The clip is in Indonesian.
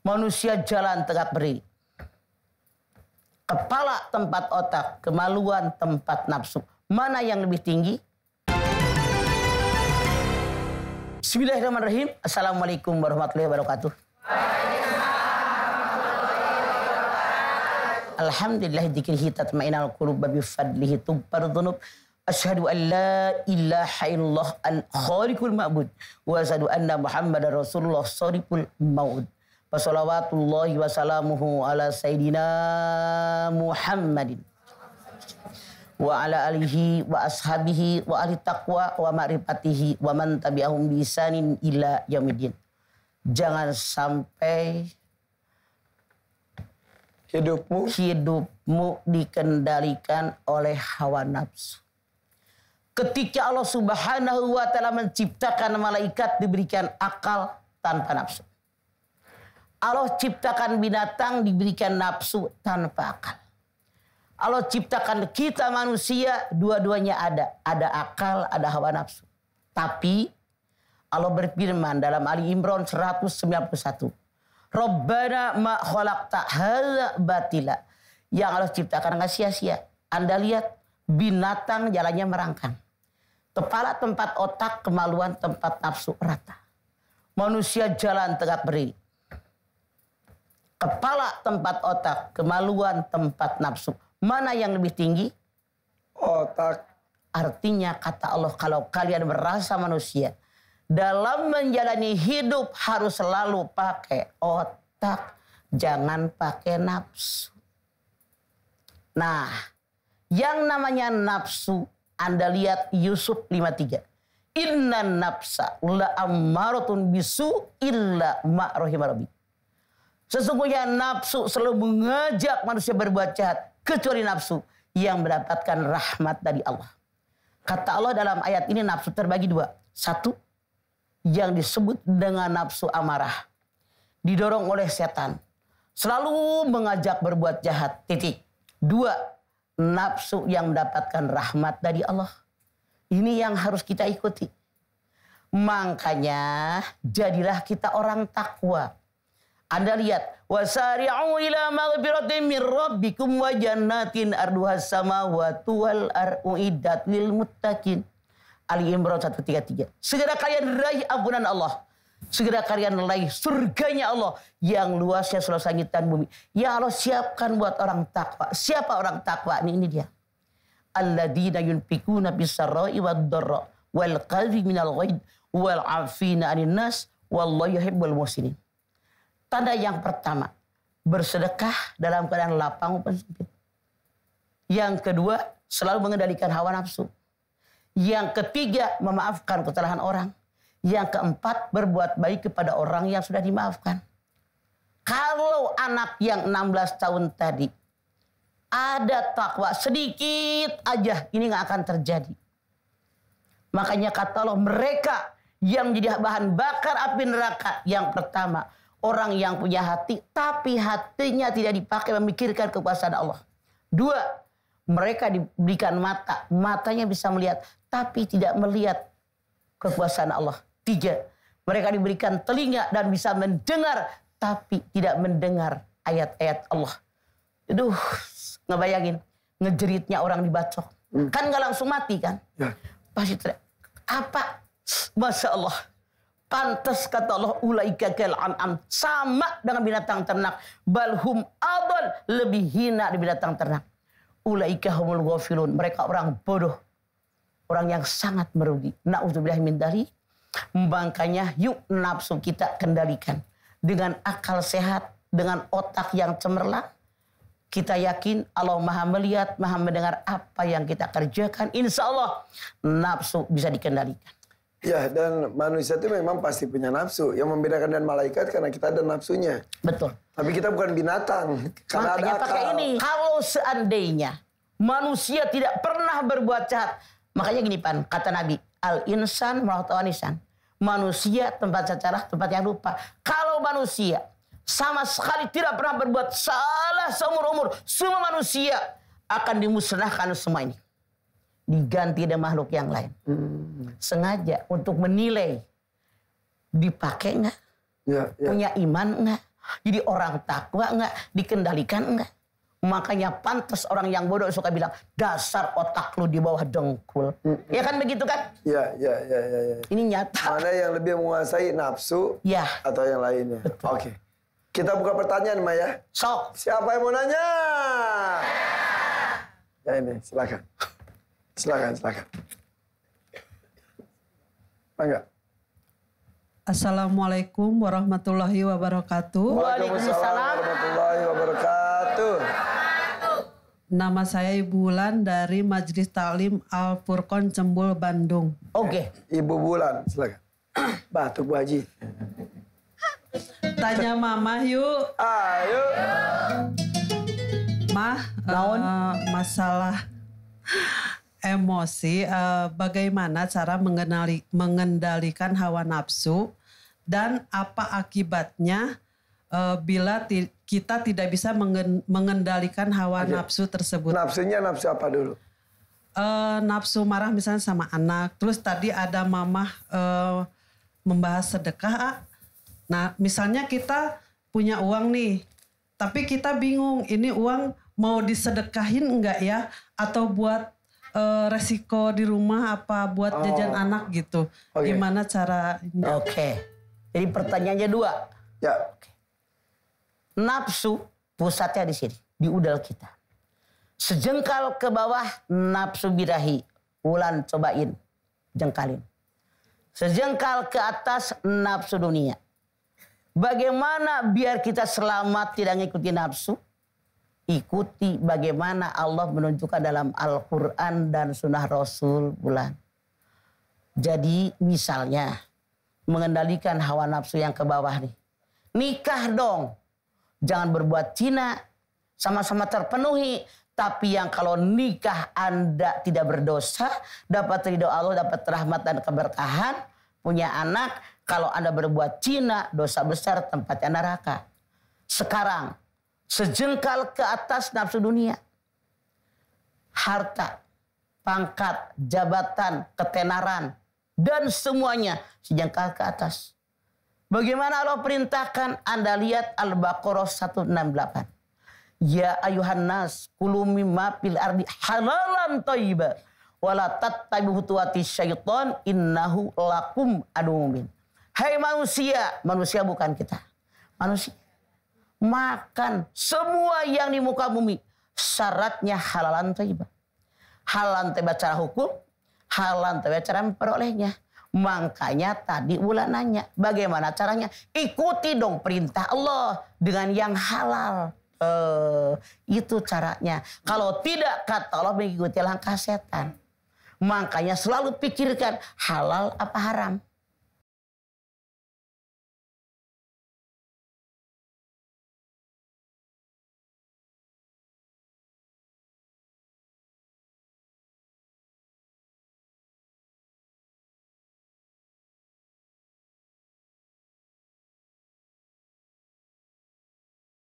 Manusia jalan tegak berdiri. Kepala tempat otak, kemaluan tempat nafsu. Mana yang lebih tinggi? Bismillahirrahmanirrahim. Assalamualaikum warahmatullahi wabarakatuh. Alhamdulillah dzikrihi tatma'innul qulub bi fadlihi tughfaru dzunub. Asyhadu an la ilaha illallah al-khaliqul ma'bud wa asyhadu anna Muhammadar Rasulullah shadiqul maut. Wassalawatullahi wassalamuhu ala sayyidina Muhammadin wa ala alihi wa ashabihi wa ahli taqwa wa ma'rifatihi wa man tabi'ahum bi ihsanin ila yaumiddin. Jangan sampai hidupmu dikendalikan oleh hawa nafsu. Ketika Allah Subhanahu wa taala menciptakan malaikat diberikan akal tanpa nafsu. Allah ciptakan binatang diberikan nafsu tanpa akal. Allah ciptakan kita manusia dua-duanya ada. Ada akal, ada hawa nafsu. Tapi Allah berfirman dalam Ali Imran 191. Rabbana ma khalaqta hadza batila. Yang Allah ciptakan enggak sia-sia. Anda lihat binatang jalannya merangkang. Kepala tempat otak, kemaluan tempat nafsu rata. Manusia jalan tegak berdiri. Kepala tempat otak, kemaluan tempat nafsu. Mana yang lebih tinggi? Otak. Artinya kata Allah, kalau kalian merasa manusia, dalam menjalani hidup harus selalu pakai otak. Jangan pakai nafsu. Nah, yang namanya nafsu, Anda lihat Yusuf 53. Inna nafsa la ammaratun bisu illa ma rahima rabbi. Sesungguhnya nafsu selalu mengajak manusia berbuat jahat. Kecuali nafsu yang mendapatkan rahmat dari Allah. Kata Allah dalam ayat ini nafsu terbagi dua. Satu, yang disebut dengan nafsu amarah. Didorong oleh setan. Selalu mengajak berbuat jahat. Titik. Dua, nafsu yang mendapatkan rahmat dari Allah. Ini yang harus kita ikuti. Makanya jadilah kita orang takwa. Anda lihat, wasari'u ila maghfiratin min rabbikum wa jannatin arduhas samawati wal ardu iddat lil muttaqin. Ali Imran 133. Segera kalian raih ampunan Allah. Segera kalian raih surganya Allah yang luasnya seluas langit dan bumi. Ya Allah siapkan buat orang takwa. Siapa orang takwa? Ini dia. Alladzina yunfikuna bis-sarra'i wad-dharra wal kadhimi minal ghaidh wal 'afina 'anil nas wallahu yuhibbul muhsinin. Tanda yang pertama, bersedekah dalam keadaan lapang maupun sempit. Yang kedua, selalu mengendalikan hawa nafsu. Yang ketiga, memaafkan kesalahan orang. Yang keempat, berbuat baik kepada orang yang sudah dimaafkan. Kalau anak yang 16 tahun tadi ada takwa sedikit aja, ini nggak akan terjadi. Makanya kata Allah, mereka yang menjadi bahan bakar api neraka. Yang pertama, orang yang punya hati, tapi hatinya tidak dipakai memikirkan kekuasaan Allah. Dua, mereka diberikan mata. Matanya bisa melihat, tapi tidak melihat kekuasaan Allah. Tiga, mereka diberikan telinga dan bisa mendengar, tapi tidak mendengar ayat-ayat Allah. Aduh, ngebayangin, ngejeritnya orang dibacok. Kan gak langsung mati kan? Ya. Pasti teriak. Apa? Masya Allah. Pantas kata Allah, ulaika kal an'am, sama dengan binatang ternak, balhum adal, lebih hina dari binatang ternak. Ulaika humul ghafilun, mereka orang bodoh, orang yang sangat merugi. Na'udzubillah min dzalik. Makanya yuk nafsu kita kendalikan dengan akal sehat, dengan otak yang cemerlang. Kita yakin Allah Maha melihat, Maha mendengar apa yang kita kerjakan. Insya Allah nafsu bisa dikendalikan. Ya, dan manusia itu memang pasti punya nafsu. Yang membedakan dengan malaikat karena kita ada nafsunya. Betul. Tapi kita bukan binatang. Karena makanya ada akal. pakai ini. Kalau seandainya manusia tidak pernah berbuat jahat. Makanya gini Pan, kata Nabi. Al-insan ma'atawanisan. Manusia tempat salah, tempat yang lupa. Kalau manusia sama sekali tidak pernah berbuat salah seumur-umur. Semua manusia akan dimusnahkan semua ini. Diganti dengan makhluk yang lain. Sengaja untuk menilai Dipakai nggak? Ya, ya. Punya iman nggak? Jadi orang takwa nggak? Dikendalikan nggak? Makanya pantas orang yang bodoh suka bilang, dasar otak lu di bawah dengkul. Ya kan begitu kan? Ya. Ini nyata. Mana yang lebih menguasai nafsu Ya. atau yang lainnya? Betul. Oke. Kita buka pertanyaan, Maya. Sok. Siapa yang mau nanya? Ya ini, silakan. Silakan. Mangga. Assalamualaikum warahmatullahi wabarakatuh. Waalaikumsalam warahmatullahi wabarakatuh. Nama saya Ibu Wulan dari Majelis Taklim Al Furqon Cembul, Bandung. Oke. Ibu Bulan, silakan. Batuk Bu Haji. Tanya Mama yuk. Ayo. Mah, masalah emosi, bagaimana cara mengendalikan hawa nafsu dan apa akibatnya bila kita tidak bisa mengendalikan hawa nafsu tersebut. Nafsunya nafsu apa dulu? Nafsu marah misalnya sama anak. Terus tadi ada Mama membahas sedekah. Nah misalnya kita punya uang nih, tapi kita bingung ini uang mau disedekahin enggak ya? Atau buat resiko di rumah apa buat jajan anak gitu. Okay. Gimana cara? Oke. Jadi pertanyaannya dua. Ya. Nafsu pusatnya di sini, di udal kita. Sejengkal ke bawah nafsu birahi. Wulan cobain, jengkalin. Sejengkal ke atas nafsu dunia. Bagaimana biar kita selamat tidak ngikuti nafsu? Ikuti bagaimana Allah menunjukkan dalam Al-Quran dan Sunnah Rasul Wulan. Jadi misalnya mengendalikan hawa nafsu yang ke bawah nih. Nikah dong. Jangan berbuat zina, sama-sama terpenuhi. Tapi yang kalau nikah Anda tidak berdosa, dapat ridho Allah, dapat rahmat dan keberkahan, punya anak. Kalau Anda berbuat zina, dosa besar, tempatnya neraka. Sekarang, sejengkal ke atas nafsu dunia. Harta, pangkat, jabatan, ketenaran, dan semuanya sejengkal ke atas. Bagaimana Allah perintahkan? Anda lihat Al-Baqarah 168. Ya ayuhan nas kulu mimma fil ardi halalan thayyiba wala tattabi'u khutuwati syaitan innahu lakum aduwwun mubin. Hai manusia, manusia bukan kita. Manusia. Makan semua yang di muka bumi syaratnya halalan thayyiba. Halalan thayyiba cara hukum, halalan thayyiba cara memperolehnya. Makanya tadi Wulan nanya, bagaimana caranya? Ikuti dong perintah Allah dengan yang halal. Itu caranya. Kalau tidak, kata Allah, mengikuti langkah setan. Makanya selalu pikirkan halal apa haram.